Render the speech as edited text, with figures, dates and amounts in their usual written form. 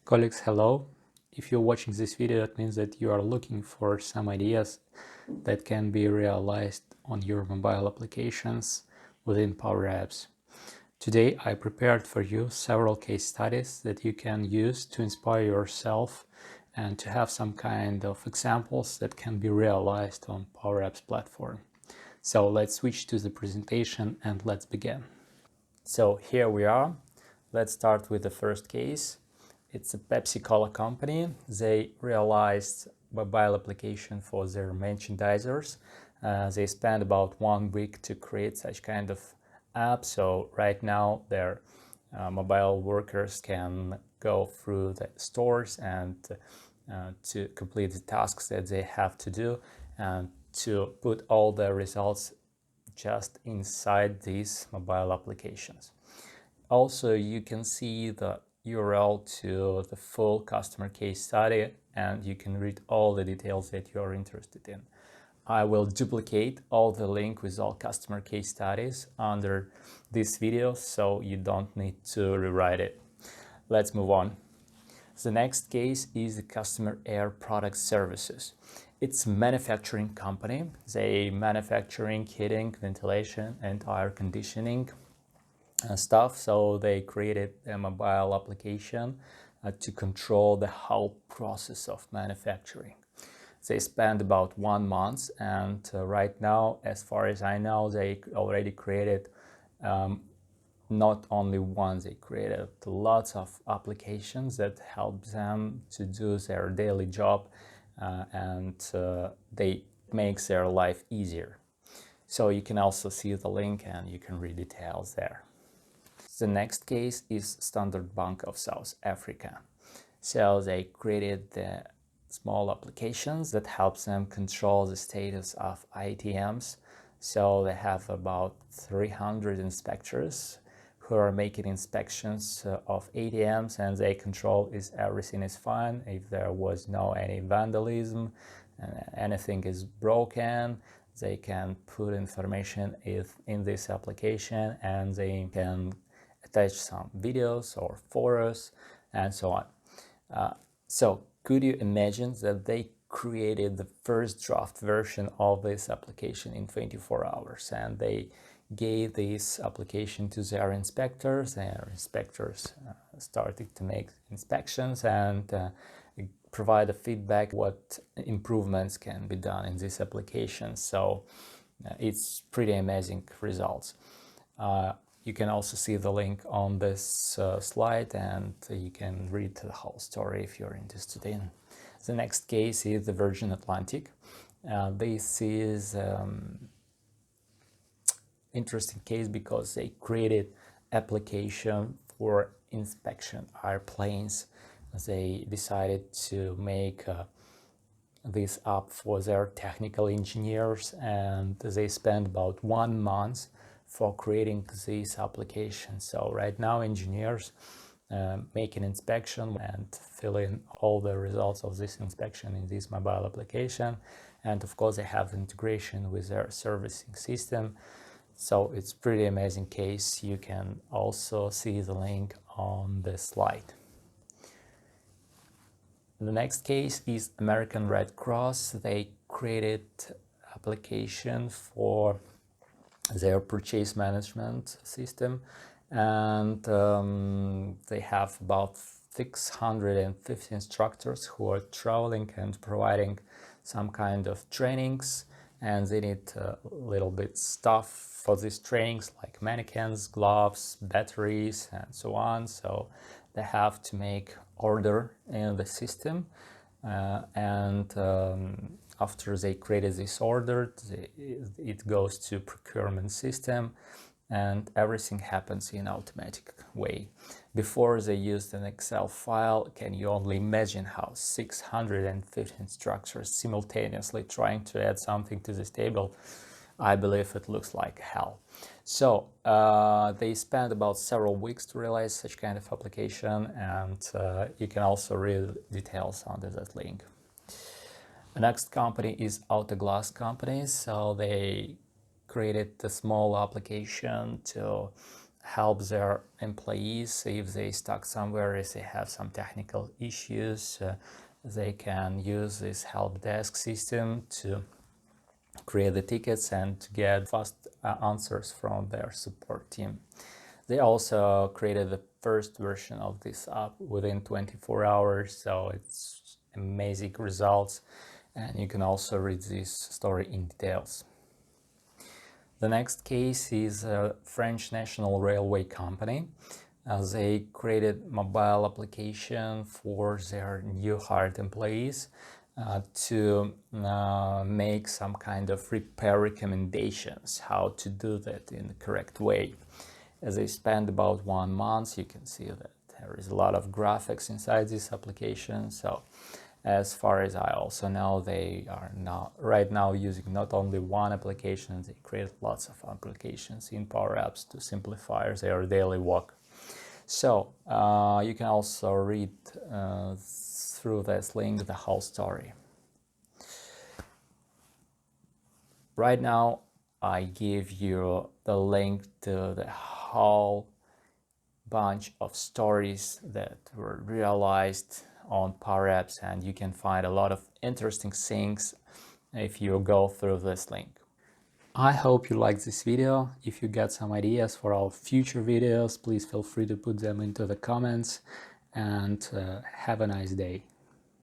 Colleagues, hello. If you're watching this video, it means that you are looking for some ideas that can be realized on your mobile applications within Power Apps. Today, I prepared for you several case studies that you can use to inspire yourself and to have some kind of examples that can be realized on Power Apps platform. So let's switch to the presentation and let's begin. So here we are. Let's start with the first case. It's a Pepsi Cola company. They realized mobile application for their merchandisers. They spent about 1 week to create such kind of app. So right now their mobile workers can go through the stores and to complete the tasks that they have to do and to put all the results just inside these mobile applications. Also, you can see the URL to the full customer case study and you can read all the details that you are interested in. I will duplicate all the link with all customer case studies under this video so you don't need to rewrite it. Let's move on. The next case is the Customer Air Product Services. It's a manufacturing company. They manufacturing heating, ventilation and air conditioning stuff. So they created a mobile application to control the whole process of manufacturing. They spent about 1 month and right now, as far as I know, they already created not only one, they created lots of applications that help them to do their daily job and they make their life easier. So you can also see the link and you can read details there. The next case is Standard Bank of South Africa. So they created the small applications that helps them control the status of ATMs. So they have about 300 inspectors who are making inspections of ATMs and they control if everything is fine, if there was no any vandalism, anything is broken. They can put information in this application and they can attach some videos or photos and so on. So could you imagine that they created the first draft version of this application in 24 hours and they gave this application to their inspectors. Their inspectors started to make inspections and provide a feedback what improvements can be done in this application. So it's pretty amazing results. You can also see the link on this slide and you can read the whole story if you're interested in. The next case is the Virgin Atlantic. This is interesting case because they created application for inspection airplanes. They decided to make this app for their technical engineers and they spent about 1 month for creating this application. So right now engineers make an inspection and fill in all the results of this inspection in this mobile application, and of course they have integration with their servicing system. So it's pretty amazing case. You can also see the link on the slide. The next case is American Red Cross. They created application for their purchase management system and they have about 650 instructors who are traveling and providing some kind of trainings, and they need a little bit stuff for these trainings like mannequins, gloves, batteries and so on. So they have to make order in the system after they created this order, it goes to procurement system and everything happens in automatic way. Before they used an Excel file. Can you only imagine how 650 instructors simultaneously trying to add something to this table? I believe it looks like hell. So they spent about several weeks to realize such kind of application and you can also read details under that link. The next company is Autoglass company. So they created a small application to help their employees if they stuck somewhere, if they have some technical issues. They can use this help desk system to create the tickets and to get fast answers from their support team. They also created the first version of this app within 24 hours, so it's amazing results, and you can also read this story in details. The next case is a French National Railway Company. They created mobile application for their new hired employees to make some kind of repair recommendations, how to do that in the correct way. As they spend about 1 month, you can see that there is a lot of graphics inside this application. So as far as I also know, they are right now using not only one application, they create lots of applications in Power Apps to simplify their daily work. So you can also read through this link the whole story. Right now, I give you the link to the whole bunch of stories that were realized on Power Apps, and you can find a lot of interesting things if you go through this link. I hope you liked this video. If you got some ideas for our future videos, please feel free to put them into the comments, and have a nice day.